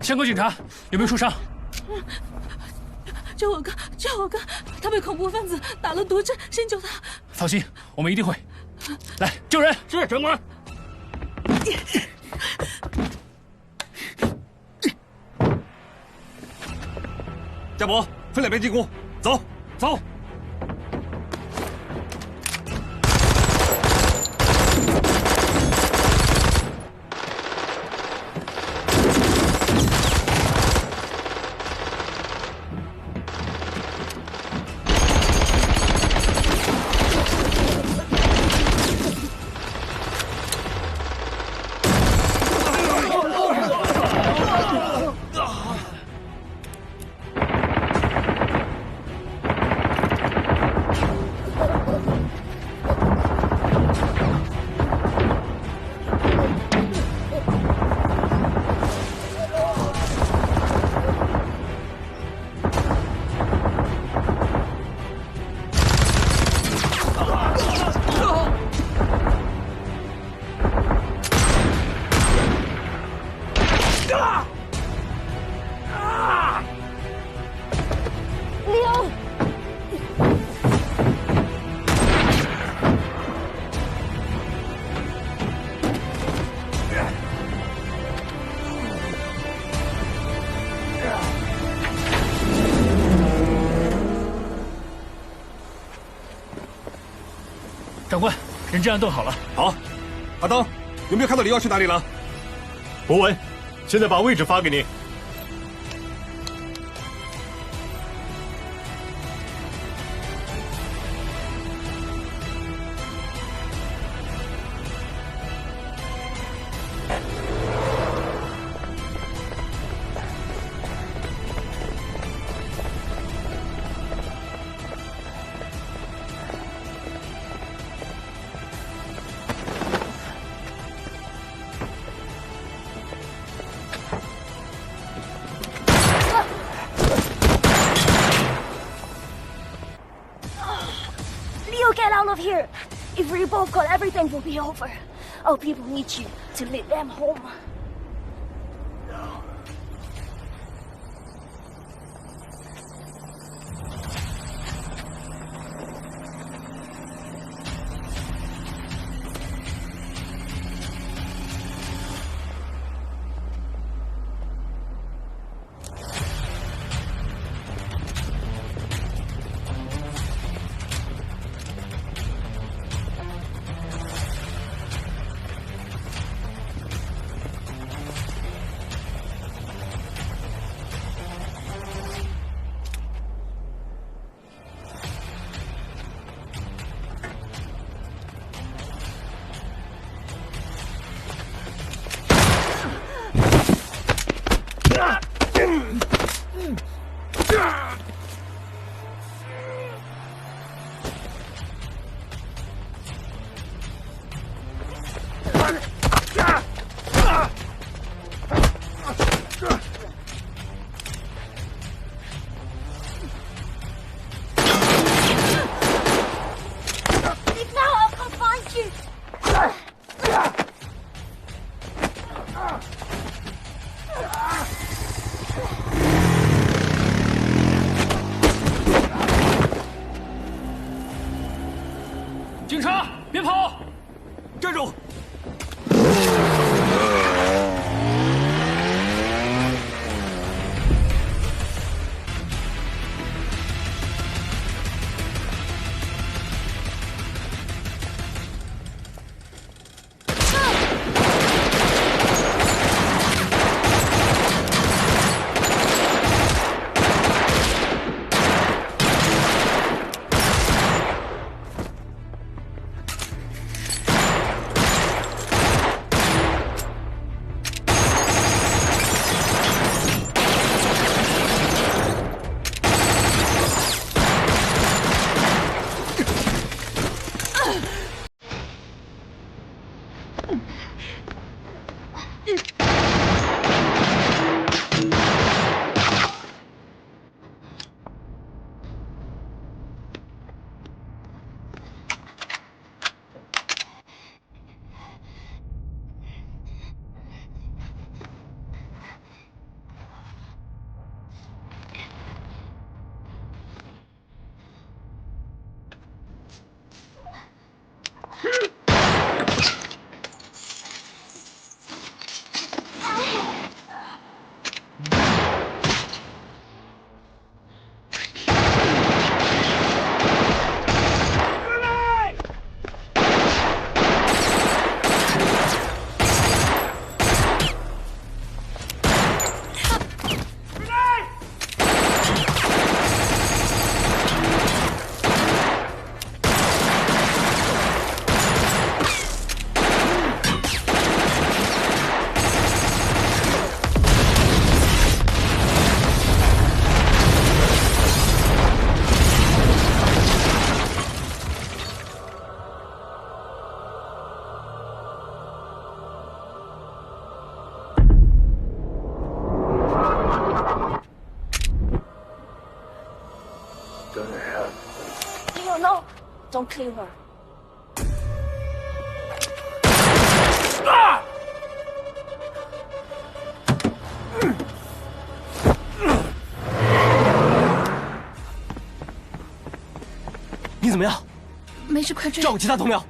相关警察，有没有受伤？救我哥！救我哥！他被恐怖分子打了毒针，先救他！放心，我们一定会。来，救人！是，长官。家伯，分两边进攻，走，走。 长官，人质暗盾好了。好，阿当，有没有看到李耀去哪里了？博文，现在把位置发给你。Get out of here! If we both got everything, will be over. Our people need you to lead them home. Don't kill her. 你怎么样？没事，快追！照顾其他同僚。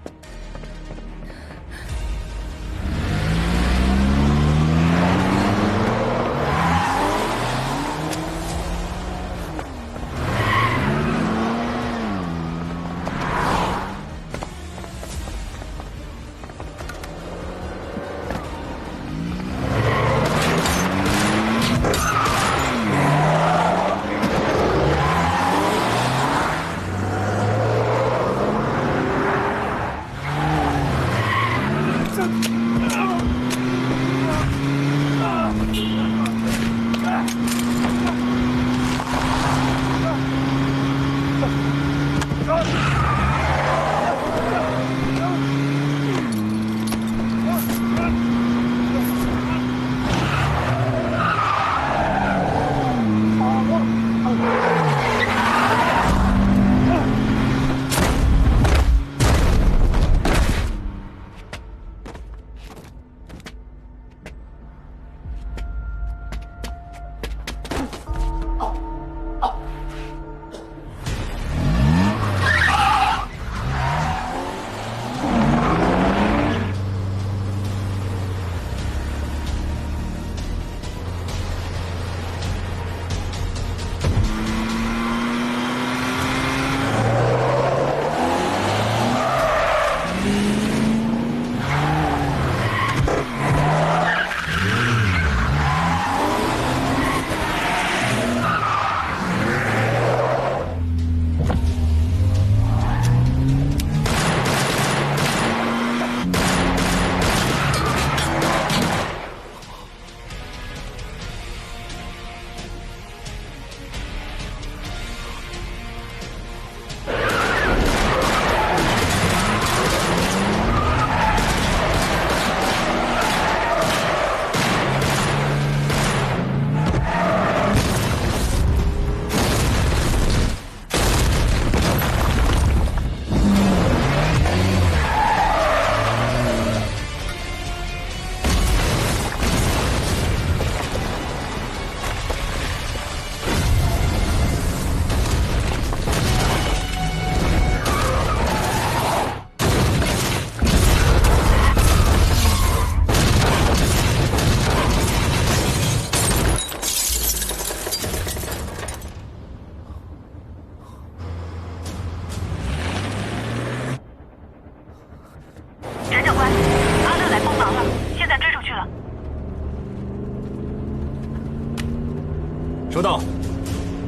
收到，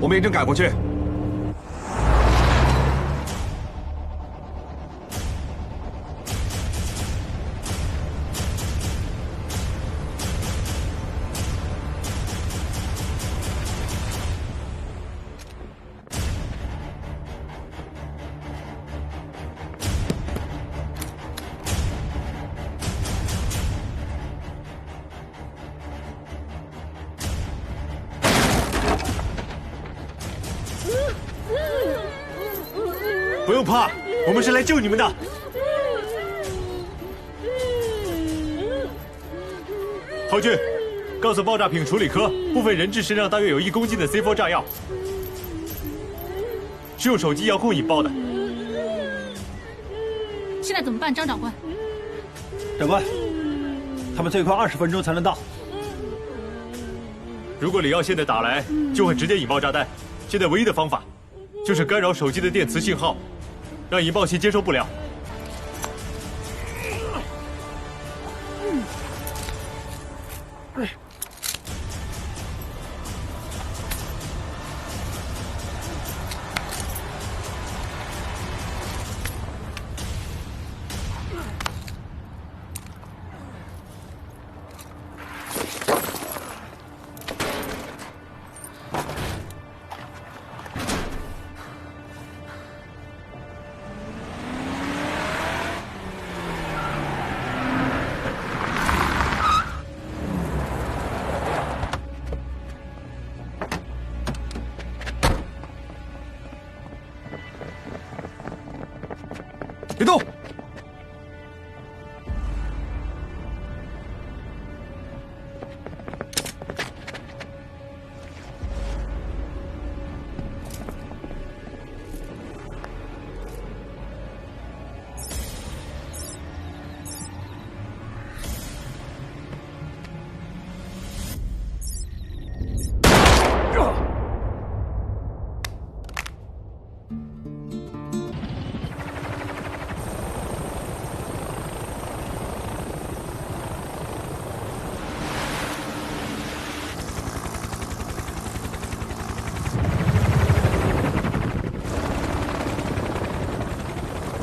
我们也正赶过去。不用怕，我们是来救你们的。浩俊，告诉爆炸品处理科，部分人质身上大约有1公斤的 C4 炸药，是用手机遥控引爆的。现在怎么办，张长官？长官，他们最快20分钟才能到。如果李耀现在打来，就会直接引爆炸弹。现在唯一的方法，就是干扰手机的电磁信号，让引爆器接收不了。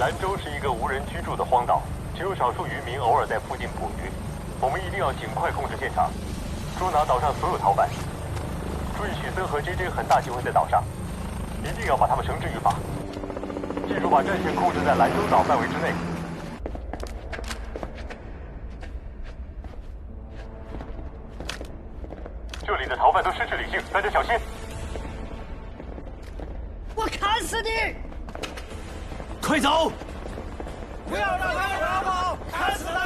兰州是一个无人居住的荒岛，只有少数渔民偶尔在附近捕鱼。我们一定要尽快控制现场，捉拿岛上所有逃犯。注意，许森和 JJ 很大机会在岛上，一定要把他们绳之于法。记住，把战线控制在兰州岛范围之内。这里的逃犯都失去理性，大家小心！我砍死你！快走！不要让他们逃跑！砍死他们！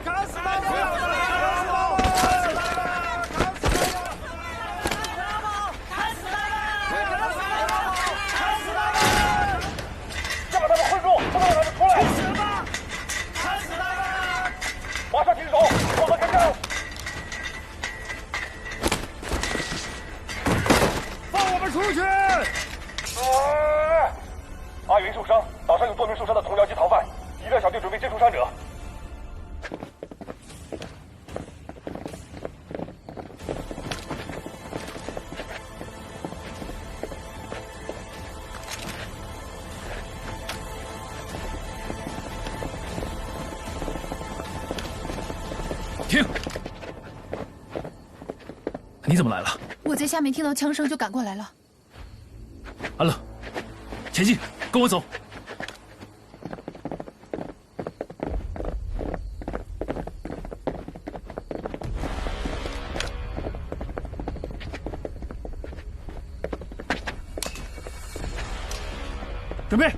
砍死他们！不要让他们逃跑！砍死他们！砍死他们！砍死他们！不要让他们逃跑！砍死他们！要把他们困住，不能让他们出来！去死吧！砍死他们！马上停手，否则开枪！放我们出去！阿云受伤，岛上有多名受伤的同僚及逃犯，一辆小队准备接触伤者。停！你怎么来了？我在下面听到枪声就赶过来了。安乐，前进，跟我走。准备，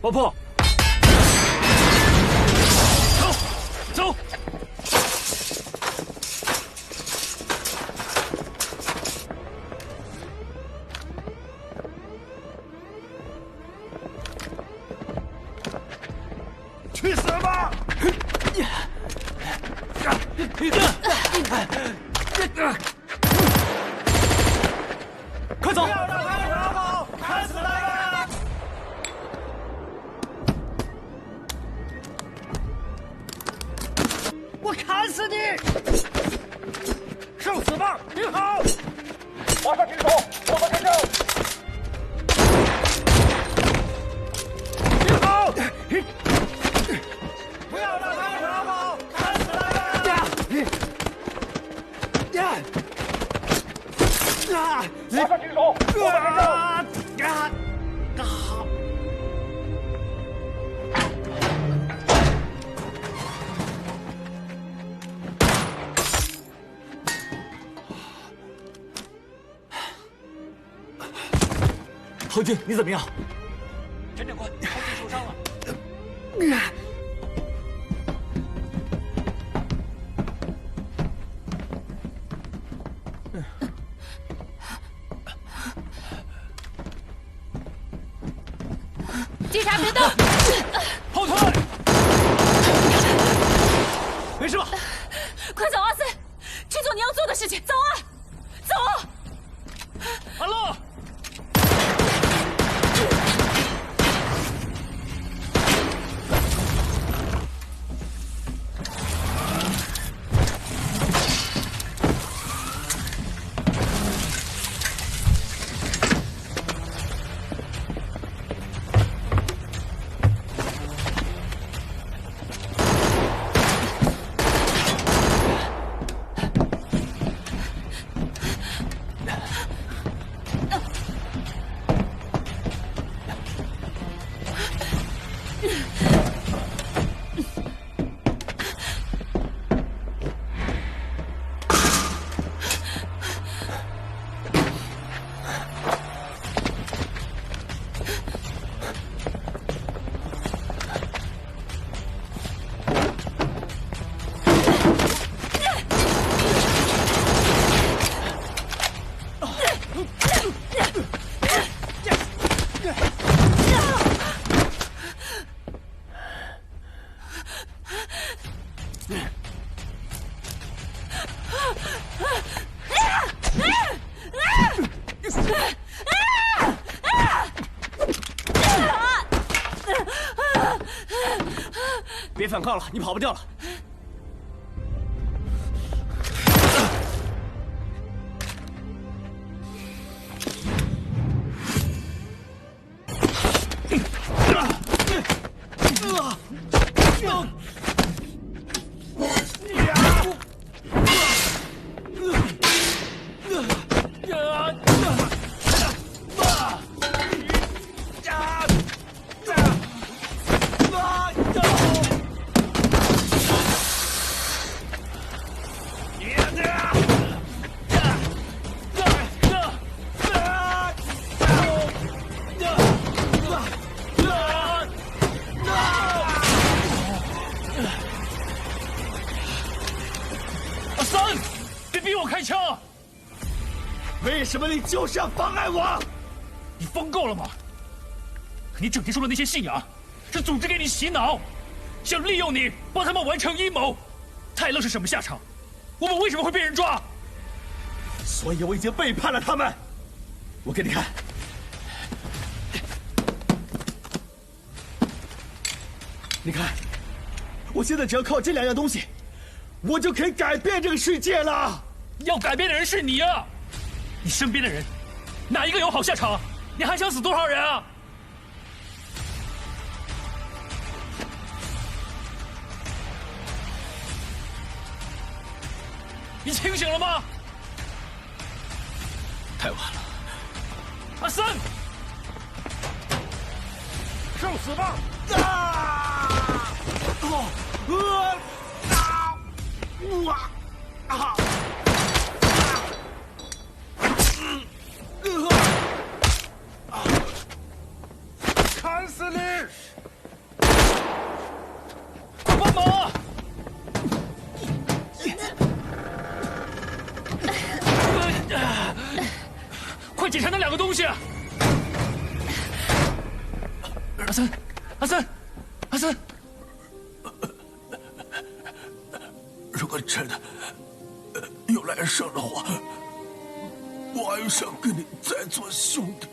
爆破！走，走！去死吧！快走！不要让他们逃跑！砍死他们！我砍死你！受死吧！你好！马上停手，否则开枪！你好！不要让他们逃跑！砍死他们！马上停手，否则开枪！何军，你怎么样？陈长官，何军受伤了。警察别动！后退！没事吧？快走，阿森，去做你要做的事情，走啊，走！安乐，别反抗了，你跑不掉了。别逼我开枪！为什么你就是要妨碍我？你疯够了吗？你整天说的那些信仰，是组织给你洗脑，想利用你帮他们完成阴谋。泰勒是什么下场？我们为什么会被人抓？所以我已经背叛了他们。我给你看，你看，我现在只要靠这2样东西，我就可以改变这个世界了。要改变的人是你啊！你身边的人，哪一个有好下场？你还想死多少人啊？你清醒了吗？太晚了，阿森，受死吧！砍死你！快帮忙啊！快检查那2个东西！阿森，阿森，阿森！如果真的有来生的话，我还想跟你再做兄弟。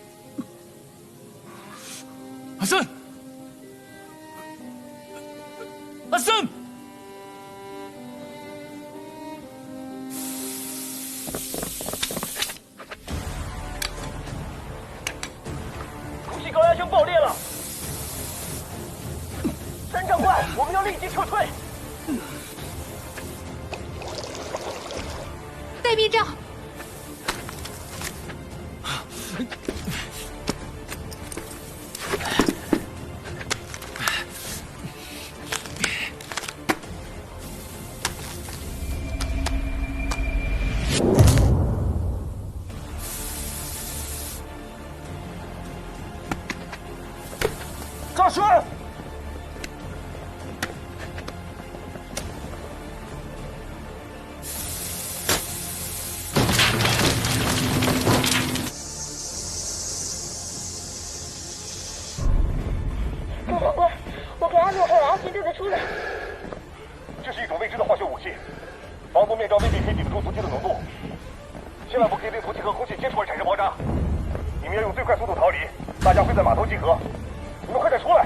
阿森，阿森！武器高压箱爆裂了，3长官，我们要立即撤退。待命照。赵顺，陆长官，我给阿诺和阿星队的出来。这是一种未知的化学武器，防毒面罩未必可以抵得住毒气的浓度，千万不可以令毒气和空气接触而产生爆炸。你们要用最快速度逃离，大家会在码头集合。你们快点出来！